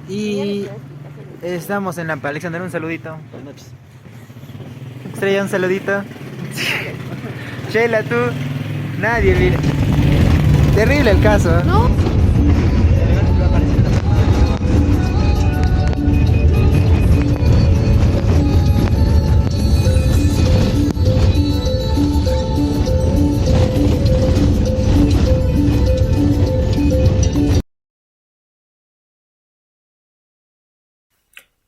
Y estamos en la Alexander, un saludito. Buenas noches. Estrella, un saludito. Sheila, tú. Nadie, mira. Terrible el caso, ¿eh? No.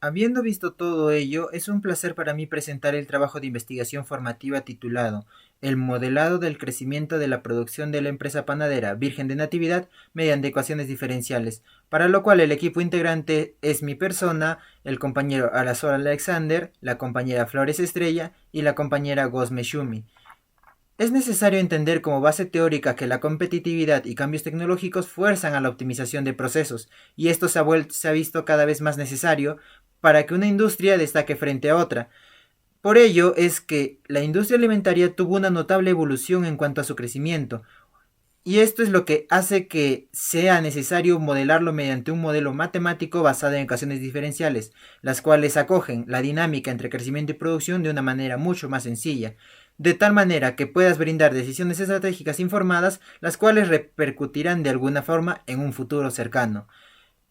Habiendo visto todo ello, es un placer para mí presentar el trabajo de investigación formativa titulado El modelado del crecimiento de la producción de la empresa panadera Virgen de Natividad mediante ecuaciones diferenciales, para lo cual el equipo integrante es mi persona, el compañero Arazor Alexander, la compañera Flores Estrella y la compañera Gosme Shumi. Es necesario entender como base teórica que la competitividad y cambios tecnológicos fuerzan a la optimización de procesos, y esto se ha visto cada vez más necesario para que una industria destaque frente a otra. Por ello es que la industria alimentaria tuvo una notable evolución en cuanto a su crecimiento, y esto es lo que hace que sea necesario modelarlo mediante un modelo matemático basado en ecuaciones diferenciales, las cuales acogen la dinámica entre crecimiento y producción de una manera mucho más sencilla, de tal manera que puedas brindar decisiones estratégicas informadas, las cuales repercutirán de alguna forma en un futuro cercano.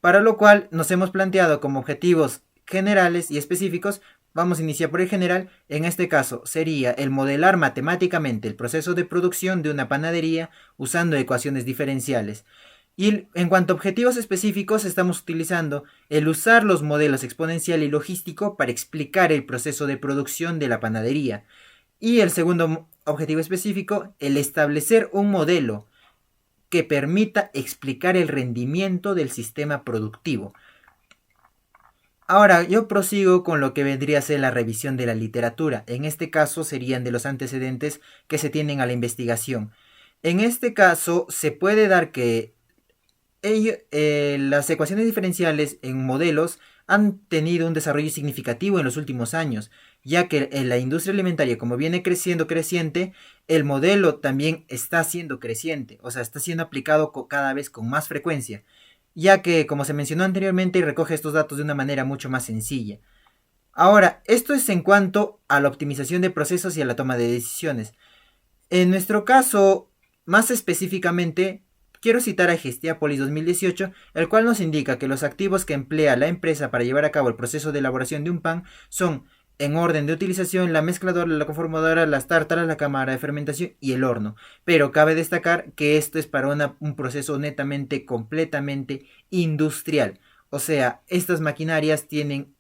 Para lo cual nos hemos planteado como objetivos generales y específicos. Vamos a iniciar por el general. En este caso sería el modelar matemáticamente el proceso de producción de una panadería usando ecuaciones diferenciales. Y en cuanto a objetivos específicos, estamos utilizando el usar los modelos exponencial y logístico para explicar el proceso de producción de la panadería. Y el segundo objetivo específico, el establecer un modelo que permita explicar el rendimiento del sistema productivo. Ahora, yo prosigo con lo que vendría a ser la revisión de la literatura. En este caso serían de los antecedentes que se tienen a la investigación. En este caso se puede dar que las ecuaciones diferenciales en modelos han tenido un desarrollo significativo en los últimos años, ya que en la industria alimentaria, como viene creciente, el modelo también está siendo creciente, o sea, está siendo aplicado cada vez con más frecuencia, ya que, como se mencionó anteriormente, recoge estos datos de una manera mucho más sencilla. Ahora, esto es en cuanto a la optimización de procesos y a la toma de decisiones. En nuestro caso, más específicamente, quiero citar a Gestiápolis 2018, el cual nos indica que los activos que emplea la empresa para llevar a cabo el proceso de elaboración de un pan son, en orden de utilización, la mezcladora, la conformadora, las tártaras, la cámara de fermentación y el horno. Pero cabe destacar que esto es para un proceso netamente, completamente industrial. O sea, estas maquinarias tienen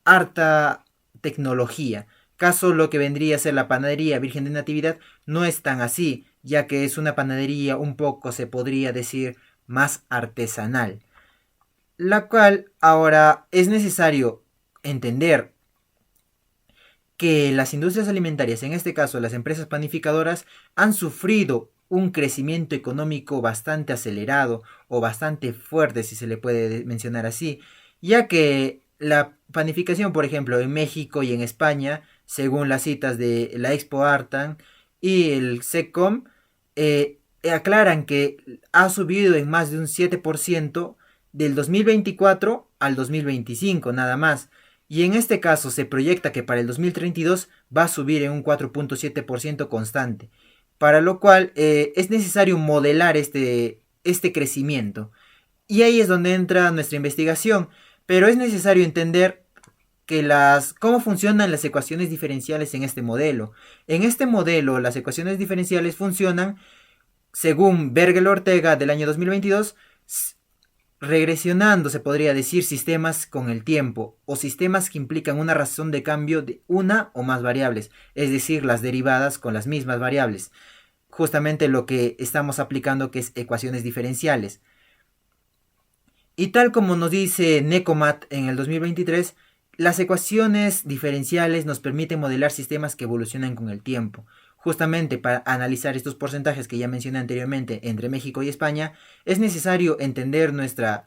harta tecnología. Caso lo que vendría a ser la panadería Virgen de Natividad no es tan así, ya que es una panadería un poco, se podría decir, más artesanal. La cual ahora es necesario entender que las industrias alimentarias, en este caso las empresas panificadoras, han sufrido un crecimiento económico bastante acelerado o bastante fuerte, si se le puede mencionar así, ya que la panificación, por ejemplo, en México y en España, según las citas de la Expo Artan y el SECOM, aclaran que ha subido en más de un 7% del 2024 al 2025, nada más. Y en este caso se proyecta que para el 2032 va a subir en un 4.7% constante, para lo cual es necesario modelar este crecimiento. Y ahí es donde entra nuestra investigación, pero es necesario entender que cómo funcionan las ecuaciones diferenciales en este modelo. En este modelo las ecuaciones diferenciales funcionan, según Bergel Ortega del año 2022, regresionando, se podría decir, sistemas con el tiempo o sistemas que implican una razón de cambio de una o más variables, es decir, las derivadas con las mismas variables. Justamente lo que estamos aplicando, que es ecuaciones diferenciales. Y tal como nos dice Necomat en el 2023, las ecuaciones diferenciales nos permiten modelar sistemas que evolucionan con el tiempo. Justamente para analizar estos porcentajes que ya mencioné anteriormente entre México y España, es necesario entender nuestro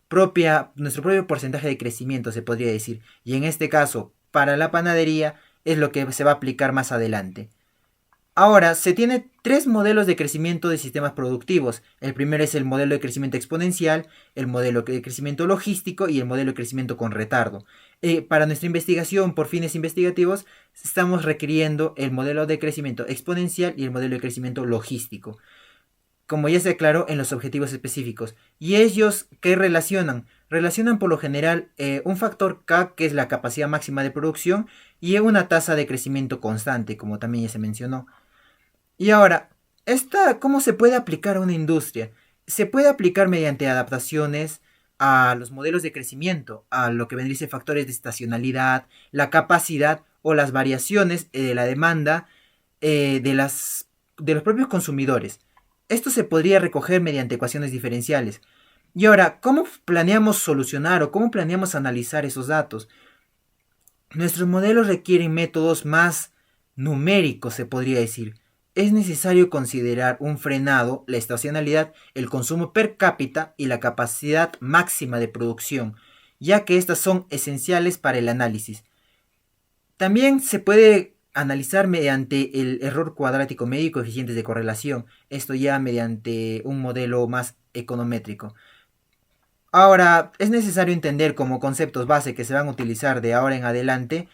propio porcentaje de crecimiento, se podría decir. Y en este caso, para la panadería, es lo que se va a aplicar más adelante. Ahora, se tiene tres modelos de crecimiento de sistemas productivos. El primero es el modelo de crecimiento exponencial, el modelo de crecimiento logístico y el modelo de crecimiento con retardo. Para nuestra investigación, por fines investigativos, estamos requiriendo el modelo de crecimiento exponencial y el modelo de crecimiento logístico, como ya se aclaró en los objetivos específicos. ¿Y ellos qué relacionan? Relacionan por lo general un factor K, que es la capacidad máxima de producción, y una tasa de crecimiento constante, como también ya se mencionó. Y ahora, ¿cómo se puede aplicar a una industria? Se puede aplicar mediante adaptaciones a los modelos de crecimiento, a lo que vendría a ser factores de estacionalidad, la capacidad o las variaciones de la demanda de los propios consumidores. Esto se podría recoger mediante ecuaciones diferenciales. Y ahora, ¿cómo planeamos solucionar o cómo planeamos analizar esos datos? Nuestros modelos requieren métodos más numéricos, se podría decir. Es necesario considerar un frenado, la estacionalidad, el consumo per cápita y la capacidad máxima de producción, ya que estas son esenciales para el análisis. También se puede analizar mediante el error cuadrático medio y coeficientes de correlación, esto ya mediante un modelo más econométrico. Ahora, es necesario entender como conceptos base que se van a utilizar de ahora en adelante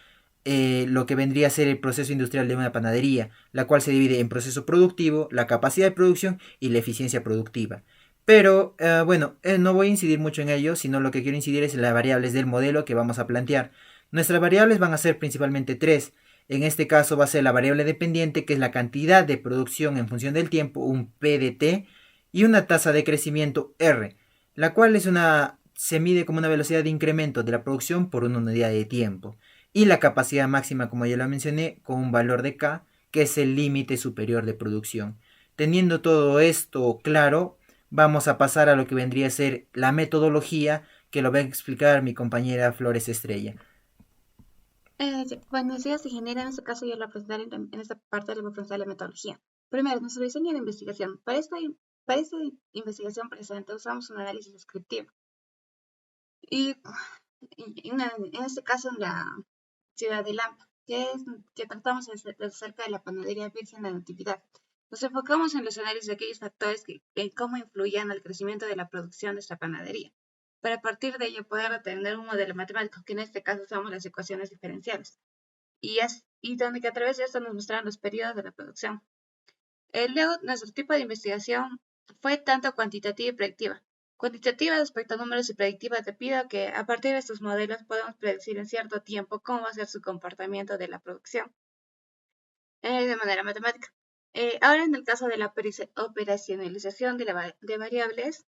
lo que vendría a ser el proceso industrial de una panadería, la cual se divide en proceso productivo, la capacidad de producción y la eficiencia productiva. Pero bueno, no voy a incidir mucho en ello, sino lo que quiero incidir es en las variables del modelo que vamos a plantear. Nuestras variables van a ser principalmente tres. En este caso va a ser la variable dependiente, que es la cantidad de producción en función del tiempo, un PDT, y una tasa de crecimiento R, la cual se mide como una velocidad de incremento de la producción por una unidad de tiempo. Y la capacidad máxima, como ya lo mencioné, con un valor de K, que es el límite superior de producción. Teniendo todo esto claro, vamos a pasar a lo que vendría a ser la metodología, que lo va a explicar mi compañera Flores Estrella. Sí, bueno, decía se genera, en este caso yo lo presentaré en esta parte, le voy a presentar la metodología. Primero, nuestro diseño de investigación. Para esta investigación presente usamos un análisis descriptivo. Y, en este caso en la ciudad de Lampa, que tratamos acerca de la panadería virgen de Natividad. Nos enfocamos en los análisis de aquellos factores en cómo influían al crecimiento de la producción de esta panadería, para a partir de ello poder obtener un modelo matemático, que en este caso usamos las ecuaciones diferenciales, y donde que a través de esto nos mostraron los periodos de la producción. Luego, nuestro tipo de investigación fue tanto cuantitativa y predictiva. Cuantitativa respecto a números y predictiva debido a que a partir de estos modelos podemos predecir en cierto tiempo cómo va a ser su comportamiento de la producción de manera matemática. Ahora, en el caso de la operacionalización de variables,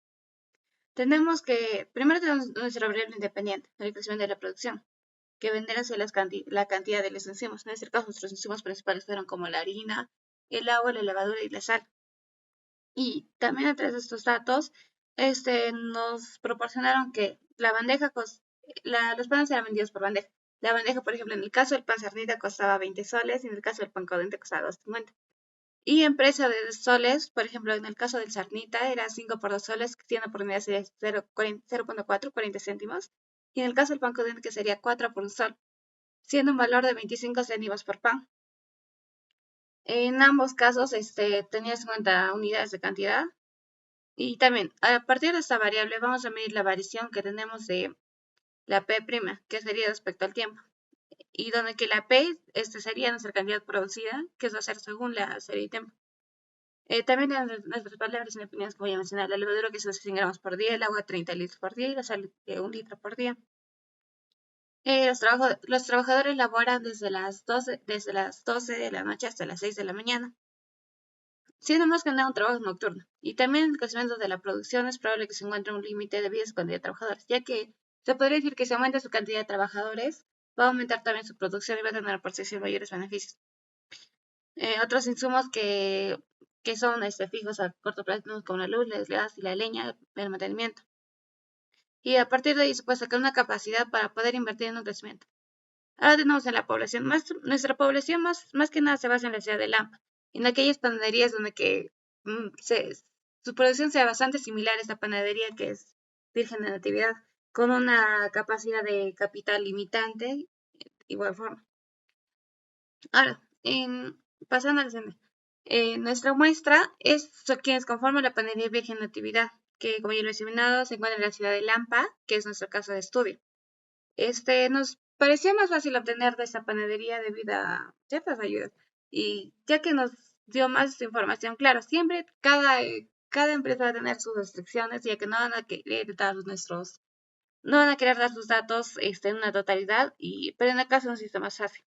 primero tenemos nuestra variable independiente, el crecimiento de la producción, que vendrá a ser la cantidad de los enzimos. En este caso, nuestros enzimos principales fueron como la harina, el agua, la levadura y la sal. Y también a través de estos datos, nos proporcionaron que los panes eran vendidos por bandeja. La bandeja, por ejemplo, en el caso del pan sarnita costaba 20 soles y en el caso del pan caliente costaba 2,50. Y en precio de soles, por ejemplo, en el caso del sarnita era 5 por 2 soles, siendo por unidad sería 0,4, 40 céntimos. Y en el caso del pan caliente que sería 4 por un sol, siendo un valor de 25 céntimos por pan. En ambos casos, tenía 50 unidades de cantidad. Y también, a partir de esta variable, vamos a medir la variación que tenemos de la P', que sería respecto al tiempo. Y donde que la P, sería nuestra cantidad producida, que va a ser según la serie de tiempo. También nuestras palabras independientes, como ya mencioné, la levadura que son 100 gramos por día, el agua 30 litros por día y la sal 1 litro por día. Los trabajadores laboran desde las 12 de la noche hasta las 6 de la mañana, siendo más que nada un trabajo nocturno. Y también el crecimiento de la producción es probable que se encuentre un límite debido a su cantidad de trabajadores, ya que se podría decir que si aumenta su cantidad de trabajadores, va a aumentar también su producción y va a tener por sí mayores beneficios. Otros insumos que son fijos a corto plazo, como la luz, el gas y la leña, el mantenimiento. Y a partir de ahí se puede sacar una capacidad para poder invertir en un crecimiento. Ahora tenemos en la población. Nuestra población más que nada se basa en la ciudad de Lampa, en aquellas panaderías donde su producción sea bastante similar a esta panadería que es Virgen de Natividad, con una capacidad de capital limitante, de igual forma. Ahora, pasando al siguiente. Nuestra muestra son quienes conforman la panadería Virgen Natividad, que como ya lo he mencionado, se encuentra en la ciudad de Lampa, que es nuestra casa de estudio. Nos parecía más fácil obtener de esta panadería debido a ciertas ayudas, y ya que nos dio más información. Claro, siempre cada empresa va a tener sus restricciones, ya que no van a querer dar no van a querer dar sus datos en una totalidad, pero en el caso de un sistema más fácil.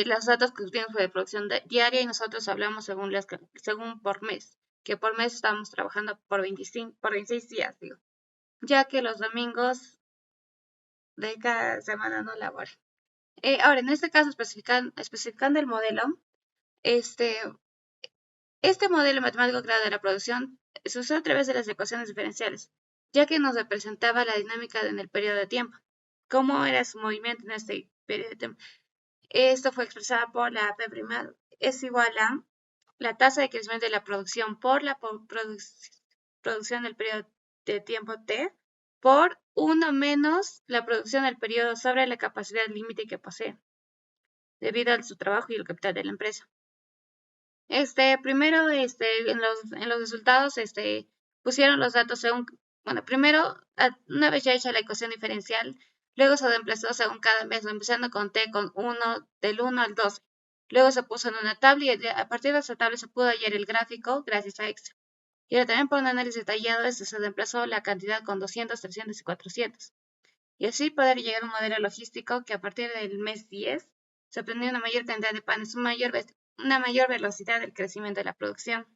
Los datos que obtuvimos fue de producción diaria y nosotros hablamos según por mes, que por mes estamos trabajando por 26 días, digo, ya que los domingos de cada semana no laboran. Ahora, en este caso, especificando el modelo, este, este modelo matemático creado de la producción se usó a través de las ecuaciones diferenciales, ya que nos representaba la dinámica en el periodo de tiempo, cómo era su movimiento en este periodo de tiempo. Esto fue expresado por la P' es igual a la tasa de crecimiento de la producción por la producción del periodo de tiempo T por 1 menos la producción del periodo sobre la capacidad límite que posee, debido a su trabajo y el capital de la empresa. Primero, en los resultados, pusieron los datos según, bueno, primero, una vez ya hecha la ecuación diferencial, luego se reemplazó según cada mes, empezando con T con 1, del 1 al 12. Luego se puso en una tabla y a partir de esa tabla se pudo hallar el gráfico gracias a Excel. Y ahora también por un análisis detallado, se reemplazó la cantidad con 200, 300 y 400. Y así poder llegar a un modelo logístico que a partir del mes 10 se obtenía una mayor cantidad de panes, una mayor velocidad del crecimiento de la producción,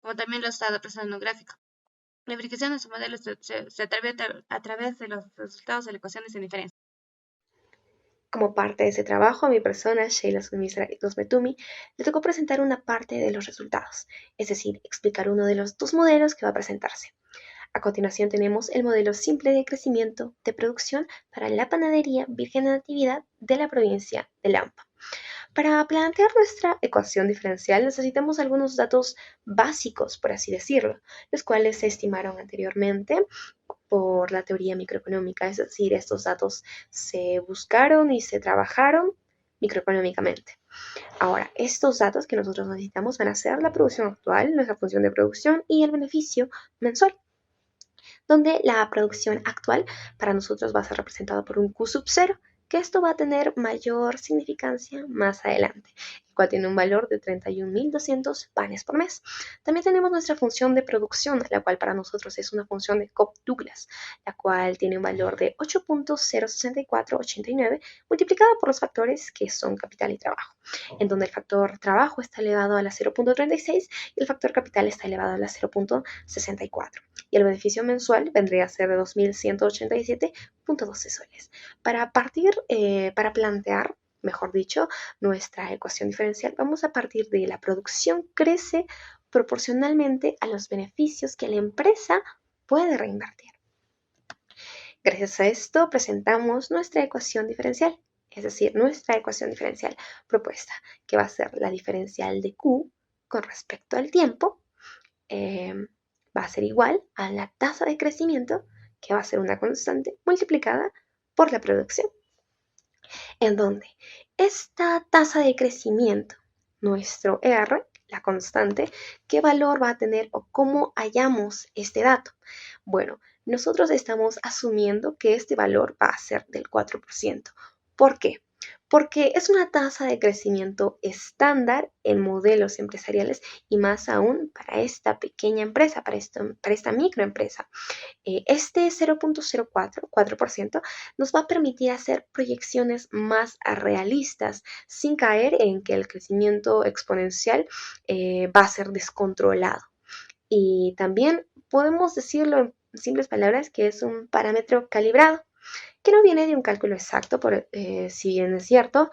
como también lo está representando en un gráfico. La verificación de su modelo se atraviesa a través de los resultados de la ecuación de diferencia. Como parte de ese trabajo, a mi persona, Sheila Sumisra Metumi, le tocó presentar una parte de los resultados, es decir, explicar uno de los dos modelos que va a presentarse. A continuación tenemos el modelo simple de crecimiento de producción para la panadería Virgen de Natividad de la provincia de Lampa. Para plantear nuestra ecuación diferencial necesitamos algunos datos básicos, por así decirlo, los cuales se estimaron anteriormente por la teoría microeconómica, es decir, estos datos se buscaron y se trabajaron microeconómicamente. Ahora, estos datos que nosotros necesitamos van a ser la producción actual, nuestra función de producción y el beneficio mensual, donde la producción actual para nosotros va a ser representada por un Q sub 0, que esto va a tener mayor significancia más adelante, el cual tiene un valor de 31.200 panes por mes. También tenemos nuestra función de producción, la cual para nosotros es una función de Cobb-Douglas, la cual tiene un valor de 8.06489 multiplicada por los factores que son capital y trabajo, en donde el factor trabajo está elevado a la 0.36 y el factor capital está elevado a la 0.64. Y el beneficio mensual vendría a ser de 2.187.12 soles. Para plantear, mejor dicho, nuestra ecuación diferencial, vamos a partir de la producción crece proporcionalmente a los beneficios que la empresa puede reinvertir. Gracias a esto presentamos nuestra ecuación diferencial, es decir, nuestra ecuación diferencial propuesta, que va a ser la diferencial de Q con respecto al tiempo, va a ser igual a la tasa de crecimiento, que va a ser una constante multiplicada por la producción, en donde esta tasa de crecimiento, nuestro R, la constante, ¿qué valor va a tener o cómo hallamos este dato? Bueno, nosotros estamos asumiendo que este valor va a ser del 4%. ¿Por qué? Porque es una tasa de crecimiento estándar en modelos empresariales y más aún para esta pequeña empresa, para esta microempresa. Este 0.04% nos va a permitir hacer proyecciones más realistas sin caer en que el crecimiento exponencial va a ser descontrolado. Y también podemos decirlo en simples palabras que es un parámetro calibrado, que no viene de un cálculo exacto, si bien es cierto,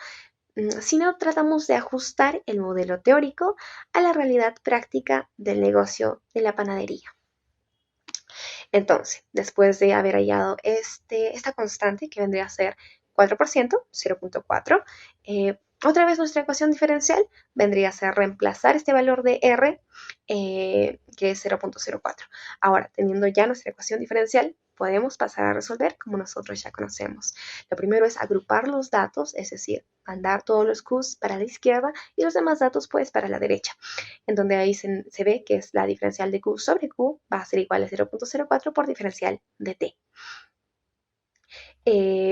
sino tratamos de ajustar el modelo teórico a la realidad práctica del negocio de la panadería. Entonces, después de haber hallado esta constante, que vendría a ser 4%, 0.4, otra vez nuestra ecuación diferencial vendría a ser reemplazar este valor de R, que es 0.04. Ahora, teniendo ya nuestra ecuación diferencial, podemos pasar a resolver como nosotros ya conocemos. Lo primero es agrupar los datos, es decir, mandar todos los Qs para la izquierda y los demás datos pues para la derecha, en donde ahí se ve que es la diferencial de Q sobre Q va a ser igual a 0.04 por diferencial de T.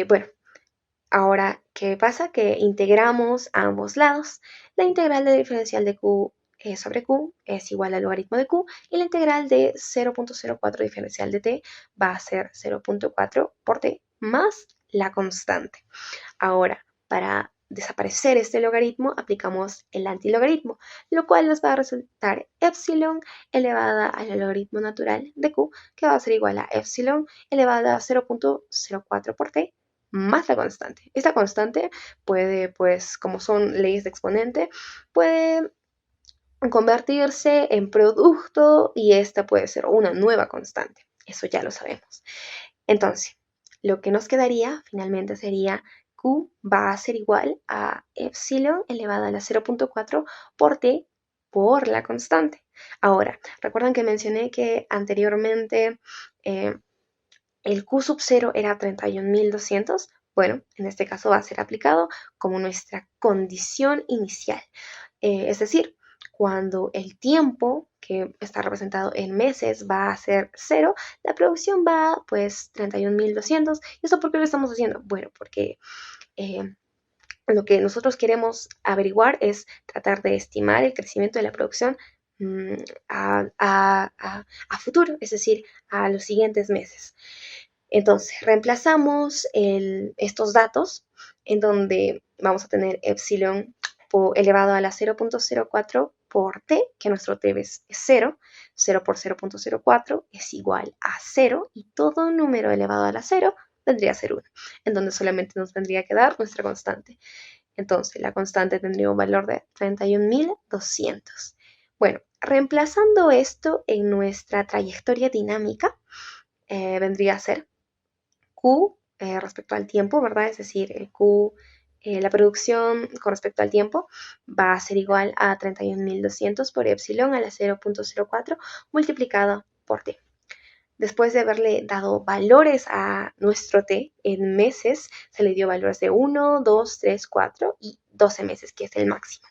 Bueno, ahora, ¿qué pasa? Que integramos a ambos lados. La integral de diferencial de Q sobre Q es igual al logaritmo de Q y la integral de 0.04 diferencial de T va a ser 0.4 por T más la constante. Ahora, para desaparecer este logaritmo, aplicamos el antilogaritmo, lo cual nos va a resultar epsilon elevada al logaritmo natural de Q, que va a ser igual a epsilon elevada a 0.04 por T más la constante. Esta constante puede, pues, como son leyes de exponente, puede convertirse en producto y esta puede ser una nueva constante. Eso ya lo sabemos. Entonces, lo que nos quedaría finalmente sería Q va a ser igual a epsilon elevada a la 0.4 por T por la constante. Ahora, recuerdan que mencioné que anteriormente el Q sub 0 era 31.200. Bueno, en este caso va a ser aplicado como nuestra condición inicial. Es decir, cuando el tiempo que está representado en meses va a ser 0, la producción va pues 31.200. ¿Y eso por qué lo estamos haciendo? Bueno, porque lo que nosotros queremos averiguar es tratar de estimar el crecimiento de la producción a futuro, es decir, a los siguientes meses. Entonces, reemplazamos estos datos en donde vamos a tener epsilon elevado a la 0.04 por t, que nuestro t es 0, 0 por 0.04 es igual a 0 y todo número elevado a la 0 vendría a ser 1, en donde solamente nos tendría que dar nuestra constante. Entonces, la constante tendría un valor de 31.200. Bueno, reemplazando esto en nuestra trayectoria dinámica, vendría a ser Q respecto al tiempo, ¿verdad? Es decir, el Q, la producción con respecto al tiempo va a ser igual a 31.200 por epsilon a la 0.04 multiplicado por t. Después de haberle dado valores a nuestro t en meses, se le dio valores de 1, 2, 3, 4 y 12 meses, que es el máximo,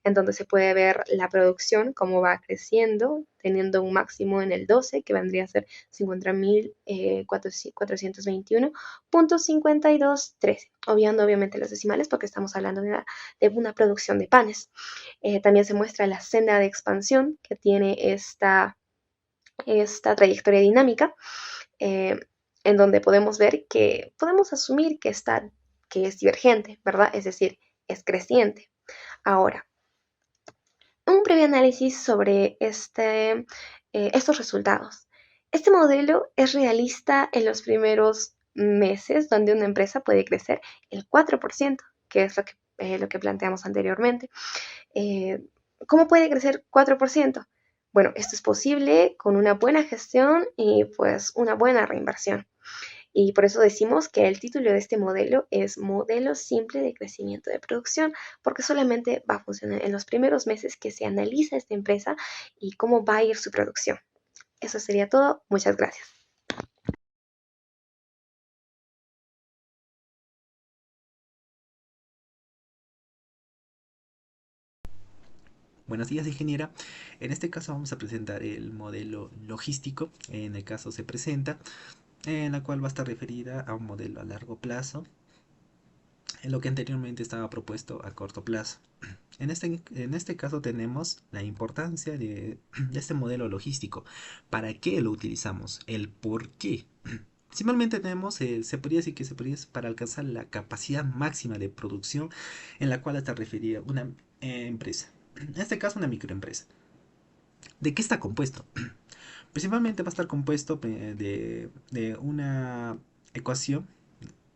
en donde se puede ver la producción, cómo va creciendo, teniendo un máximo en el 12, que vendría a ser 50.421.5213, obviando obviamente los decimales porque estamos hablando de una producción de panes. También se muestra la senda de expansión que tiene esta trayectoria dinámica, en donde podemos ver que podemos asumir que es divergente, ¿verdad? Es decir, es creciente. Ahora, un previo análisis sobre estos resultados. Este modelo es realista en los primeros meses, donde una empresa puede crecer el 4%, que es lo que planteamos anteriormente. ¿Cómo puede crecer 4%? Bueno, esto es posible con una buena gestión y pues una buena reinversión. Y por eso decimos que el título de este modelo es Modelo Simple de Crecimiento de Producción, porque solamente va a funcionar en los primeros meses que se analiza esta empresa y cómo va a ir su producción. Eso sería todo. Muchas gracias. Buenos días, ingeniera. En este caso vamos a presentar el modelo logístico. En el caso se presenta, en la cual va a estar referida a un modelo a largo plazo, en lo que anteriormente estaba propuesto a corto plazo. En este caso tenemos la importancia de este modelo logístico. ¿Para qué lo utilizamos? El por qué. Simplemente tenemos, se podría decir que para alcanzar la capacidad máxima de producción en la cual está referida una empresa. En este caso una microempresa. ¿De qué está compuesto? Principalmente va a estar compuesto de una ecuación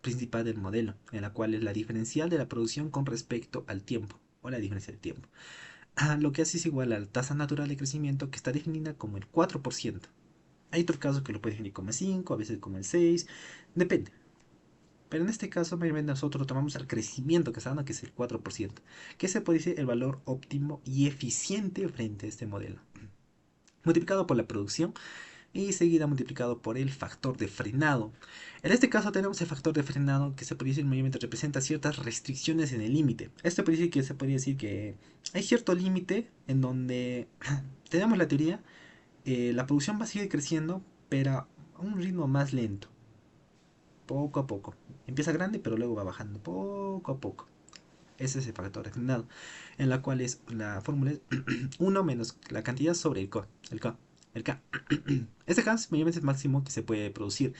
principal del modelo, en la cual es la diferencial de la producción con respecto al tiempo, o la diferencia de tiempo. Lo que hace es igual a la tasa natural de crecimiento, que está definida como el 4%. Hay otros casos que lo puede definir como el 5, a veces como el 6, depende. Pero en este caso, mayormente nosotros tomamos el crecimiento que está dando, que es el 4%, que se puede decir el valor óptimo y eficiente frente a este modelo. Multiplicado por la producción, y seguida multiplicado por el factor de frenado. En este caso tenemos el factor de frenado que se podría decir mayormente representa ciertas restricciones en el límite. Esto se podría decir que hay cierto límite en donde tenemos la teoría, la producción va a seguir creciendo, pero a un ritmo más lento, poco a poco. Empieza grande, pero luego va bajando poco a poco. Ese es el factor de frenado, en la cual la fórmula es 1 menos la cantidad sobre el K. El K. Este K es mayormente el máximo que se puede producir.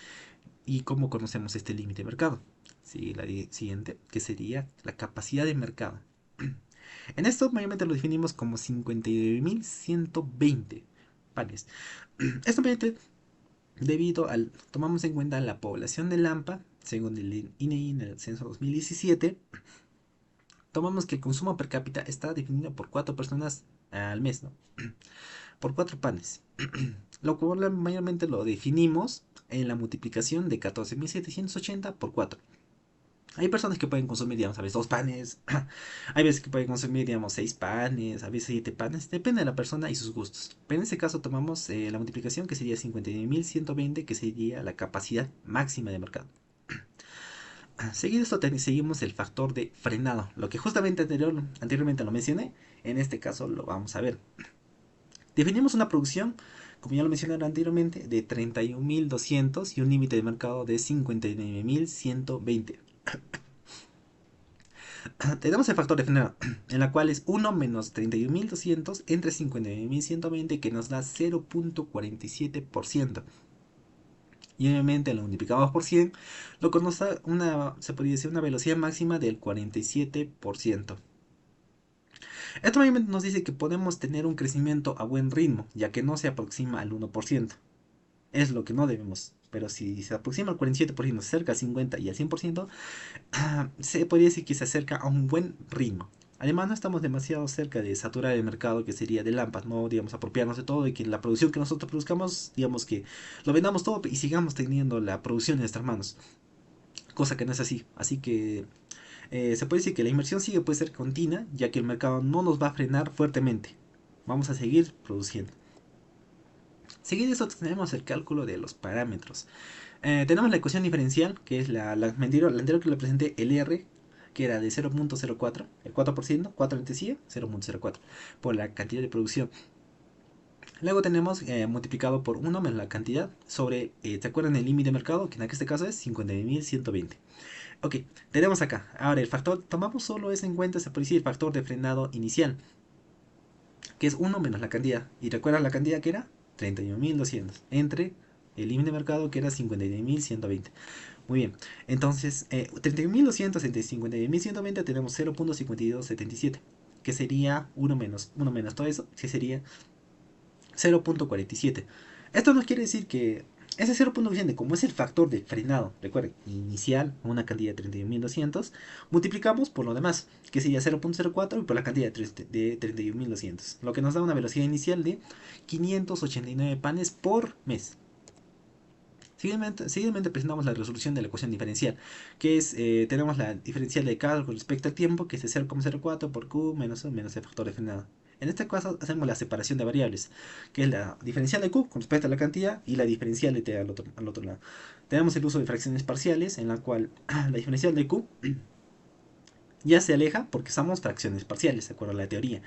¿Y cómo conocemos este límite de mercado? Sí, la siguiente, que sería la capacidad de mercado. En esto mayormente lo definimos como 59.120 panes. Esto mayormente debido al, tomamos en cuenta la población de Lampa, según el INEI en el censo 2017, tomamos que el consumo per cápita está definido por 4 personas al mes, ¿no? Por 4 panes. Lo cual mayormente lo definimos en la multiplicación de 14.780 por 4. Hay personas que pueden consumir, digamos, a veces 2 panes. Hay veces que pueden consumir, digamos, 6 panes, a veces 7 panes. Depende de la persona y sus gustos. Pero en este caso tomamos la multiplicación que sería 59.120, que sería la capacidad máxima de mercado. Seguido esto seguimos el factor de frenado, lo que justamente anteriormente lo mencioné, en este caso lo vamos a ver. Definimos una producción, como ya lo mencioné anteriormente, de 31.200 y un límite de mercado de 59.120. Tenemos el factor de frenado, en la cual es 1 menos 31.200 entre 59.120, que nos da 0.47%. Y obviamente lo multiplicamos por 100, lo que nos da se podría decir una velocidad máxima del 47%. Esto obviamente nos dice que podemos tener un crecimiento a buen ritmo, ya que no se aproxima al 1%. Es lo que no debemos. Pero si se aproxima al 47%, se acerca al 50% y al 100%, se podría decir que se acerca a un buen ritmo. Además, no estamos demasiado cerca de saturar el mercado, que sería de Lampas, no, digamos, apropiarnos de todo y que la producción que nosotros produzcamos, digamos, que lo vendamos todo y sigamos teniendo la producción en nuestras manos. Cosa que no es así. Así que se puede decir que la inversión puede ser continua, ya que el mercado no nos va a frenar fuertemente. Vamos a seguir produciendo. Seguido eso tenemos el cálculo de los parámetros. Tenemos la ecuación diferencial, que es la anterior que le presenté, el R, que era de 0.04, el 4%, 4 lentesillas, 0.04, por la cantidad de producción. Luego tenemos multiplicado por 1 menos la cantidad sobre, ¿te acuerdan el límite de mercado? Que en este caso es 59.120. Ok, tenemos acá, ahora el factor, tomamos solo ese en cuenta, se puede decir el factor de frenado inicial, que es 1 menos la cantidad. ¿Y recuerdas la cantidad que era? 31.200, entre el límite de mercado que era 59.120. Muy bien, entonces 31.200 entre 59.120 tenemos 0.5277, que sería 1 menos todo eso, que sería 0.47. Esto nos quiere decir que ese 0.47, como es el factor de frenado, recuerden, inicial, una cantidad de 31.200, multiplicamos por lo demás, que sería 0.04 y por la cantidad de 31.200, lo que nos da una velocidad inicial de 589 panes por mes. Seguidamente presentamos la resolución de la ecuación diferencial, que es, tenemos la diferencial de K con respecto al tiempo, que es 0.04 por Q menos el factor de frenado. En este caso hacemos la separación de variables, que es la diferencial de Q con respecto a la cantidad y la diferencial de T al otro lado. Tenemos el uso de fracciones parciales, en la cual la diferencial de Q ya se aleja porque usamos fracciones parciales, de acuerdo a la teoría.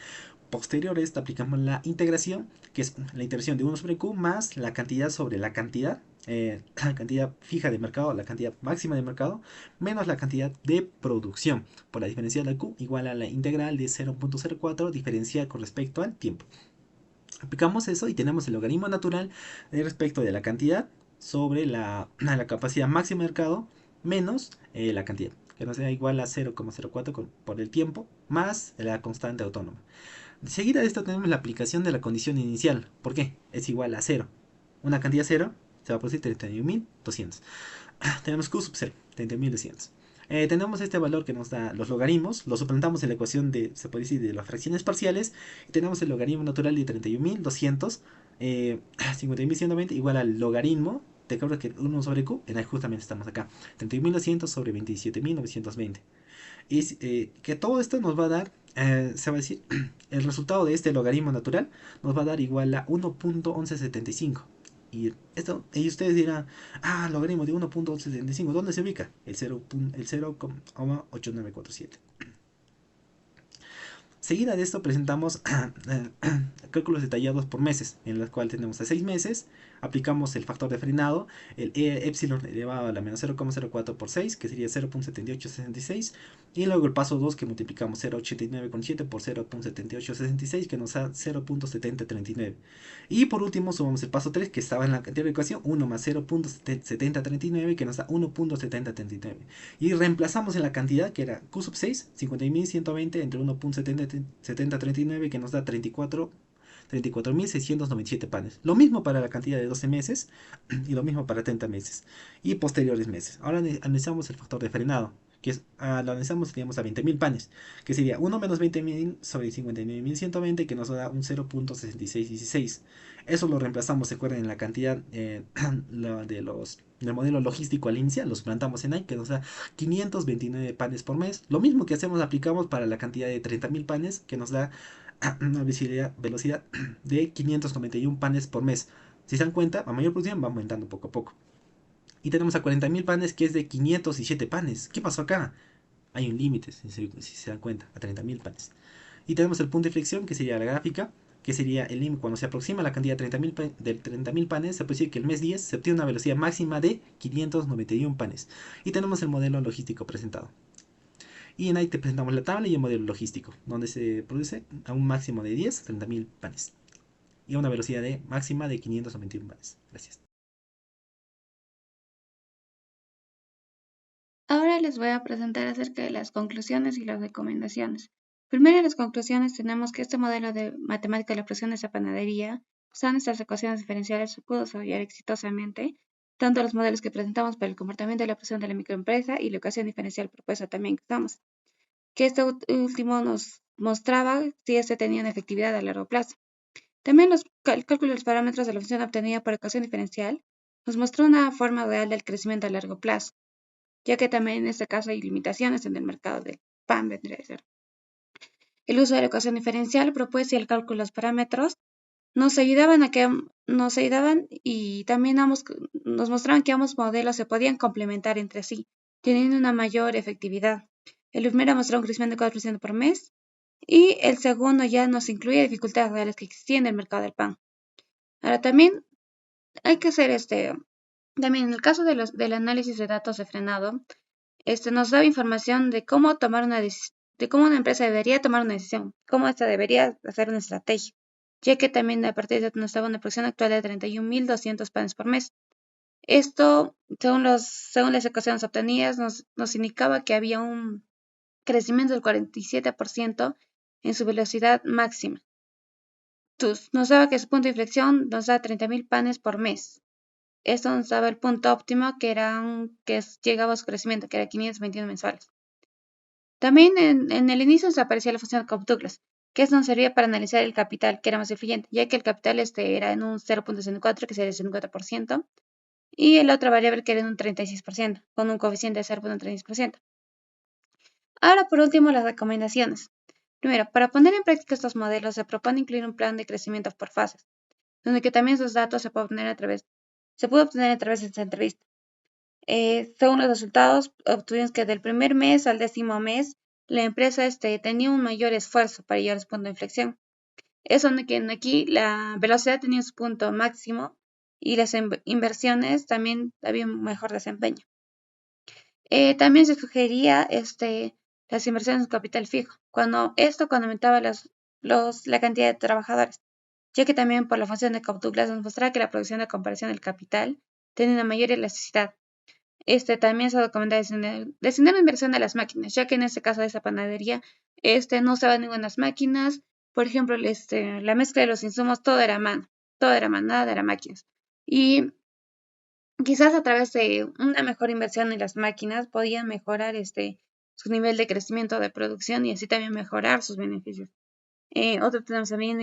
Posterior a esta aplicamos la integración, que es la integración de 1 sobre Q más la cantidad sobre la cantidad, la cantidad fija de mercado, la cantidad máxima de mercado, menos la cantidad de producción, por la diferencial de Q igual a la integral de 0.04 diferencial con respecto al tiempo. Aplicamos eso y tenemos el logaritmo natural respecto de la cantidad sobre la capacidad máxima de mercado menos la cantidad, que nos da igual a 0.04 por el tiempo más la constante autónoma. Seguida de esto tenemos la aplicación de la condición inicial. ¿Por qué? Es igual a 0. Una cantidad 0 se va a producir 31.200. Tenemos Q sub 0, 31.200. Tenemos este valor que nos da los logaritmos, lo suplantamos en la ecuación se puede decir, de las fracciones parciales, y tenemos el logaritmo natural de 31.200, 50.120 igual al logaritmo, te acuerdas que 1 sobre Q, justamente estamos acá, 31.200 sobre 27.920. Y que todo esto nos va a dar, se va a decir, el resultado de este logaritmo natural nos va a dar igual a 1.1175. Y ustedes dirán, logaritmo de 1.75, ¿dónde se ubica? El 0,8947. Seguida de esto presentamos cálculos detallados por meses, en los cuales tenemos a 6 meses, aplicamos el factor de frenado, el epsilon elevado a la menos 0,04 por 6, que sería 0.7866, y luego el paso 2 que multiplicamos 0.89,7 por 0.7866, que nos da 0.7039. Y por último sumamos el paso 3, que estaba en la anterior ecuación, 1 más 0.7039, que nos da 1.7039. Y reemplazamos en la cantidad, que era Q sub 6, 50.120 entre 1.7039, que nos da 34.697 panes. Lo mismo para la cantidad de 12 meses y lo mismo para 30 meses y posteriores meses. Ahora analizamos el factor de frenado, que es, lo analizamos, teníamos a 20.000 panes, que sería 1 menos 20.000 sobre 59.120, que nos da un 0.6616. Eso lo reemplazamos, se acuerdan, en la cantidad del modelo logístico al inicio, los plantamos en ahí, que nos da 529 panes por mes. Lo mismo que aplicamos para la cantidad de 30.000 panes, que nos da una velocidad de 591 panes por mes. Si se dan cuenta, a mayor producción va aumentando poco a poco. Y tenemos a 40.000 panes, que es de 507 panes. ¿Qué pasó acá? Hay un límite, si se dan cuenta, a 30.000 panes. Y tenemos el punto de inflexión, que sería la gráfica, que sería el límite cuando se aproxima la cantidad de 30.000 panes. Se puede decir que el mes 10 se obtiene una velocidad máxima de 591 panes. Y tenemos el modelo logístico presentado. Y en ahí te presentamos la tabla y el modelo logístico, donde se produce a un máximo de 10 30.000 panes. Y a una velocidad máxima de 591 panes. Gracias. Ahora les voy a presentar acerca de las conclusiones y las recomendaciones. Primero, en las conclusiones tenemos que este modelo de matemática de la presión de esa panadería, usando estas ecuaciones diferenciales, se pudo desarrollar exitosamente, tanto los modelos que presentamos para el comportamiento de la presión de la microempresa y la ecuación diferencial propuesta también que usamos, que este último nos mostraba si este tenía una efectividad a largo plazo. También el cálculo de los parámetros de la función obtenida por ecuación diferencial nos mostró una forma real del crecimiento a largo plazo, ya que también en este caso hay limitaciones en el mercado del pan, vendría a ser. El uso de la ecuación diferencial propuesta y el cálculo de los parámetros nos ayudaban y también nos mostraban que ambos modelos se podían complementar entre sí, teniendo una mayor efectividad. El primero mostró un crecimiento de 4% por mes y el segundo ya nos incluye dificultades reales que existían en el mercado del pan. Ahora también hay que hacer también en el caso del análisis de datos de frenado, nos daba información de cómo de cómo una empresa debería tomar una decisión, cómo esta debería hacer una estrategia, ya que también a partir de nos daba una producción actual de 31.200 panes por mes. Esto, según las ecuaciones obtenidas, nos indicaba que había un crecimiento del 47% en su velocidad máxima. Entonces, nos daba que su punto de inflexión nos da 30.000 panes por mes. Esto nos daba el punto óptimo que llegaba a su crecimiento, que era 521 mensuales. También en el inicio nos aparecía la función de Cobb-Douglas, que esto nos servía para analizar el capital, que era más influyente, ya que el capital era en un 0.64, que sería el 54%, y la otra variable que era en un 36%, con un coeficiente de 0.36%. Ahora, por último, las recomendaciones. Primero, para poner en práctica estos modelos, se propone incluir un plan de crecimiento por fases, donde que también esos datos se pudo obtener a través de esta entrevista. Según los resultados, obtuvimos que del primer mes al 10º mes, la empresa tenía un mayor esfuerzo para llegar a su punto de inflexión. Eso donde que aquí la velocidad tenía su punto máximo y las inversiones también había un mejor desempeño. También se sugería las inversiones en capital fijo, cuando aumentaba la cantidad de trabajadores, ya que también por la función de Cobb-Douglas nos mostraba que la producción de comparación del capital tenía una mayor elasticidad. También se recomienda destinar una inversión a las máquinas, ya que en este caso de esa panadería, no usaban ninguna máquinas. Por ejemplo, la mezcla de los insumos, todo era a mano, nada era máquinas. Y quizás a través de una mejor inversión en las máquinas podían mejorar su nivel de crecimiento de producción y así también mejorar sus beneficios. Otro tenemos también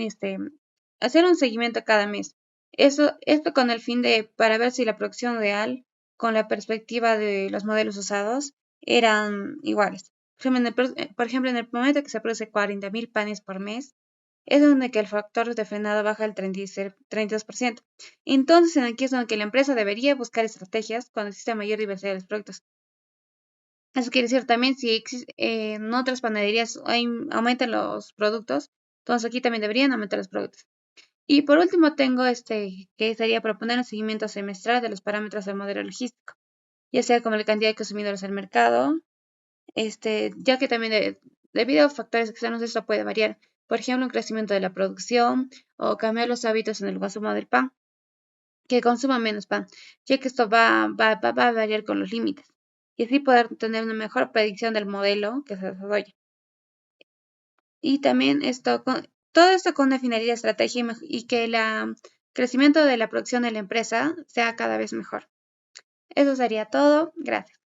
hacer un seguimiento cada mes. Esto con el fin para ver si la producción real con la perspectiva de los modelos usados eran iguales. Por ejemplo, en el momento que se produce 40.000 panes por mes, es donde que el factor de frenado baja el 32%. Entonces, aquí es donde la empresa debería buscar estrategias cuando existe mayor diversidad de los productos. Eso quiere decir también si en otras panaderías aumentan los productos, entonces aquí también deberían aumentar los productos. Y por último tengo que sería proponer un seguimiento semestral de los parámetros del modelo logístico, ya sea como la cantidad de consumidores al mercado, ya que también debido a factores externos esto puede variar. Por ejemplo, un crecimiento de la producción o cambiar los hábitos en el consumo del pan, que consuma menos pan, ya que esto va a variar con los límites y así poder tener una mejor predicción del modelo que se desarrolla. Y también todo esto con una finalidad de estrategia y que el crecimiento de la producción de la empresa sea cada vez mejor. Eso sería todo. Gracias.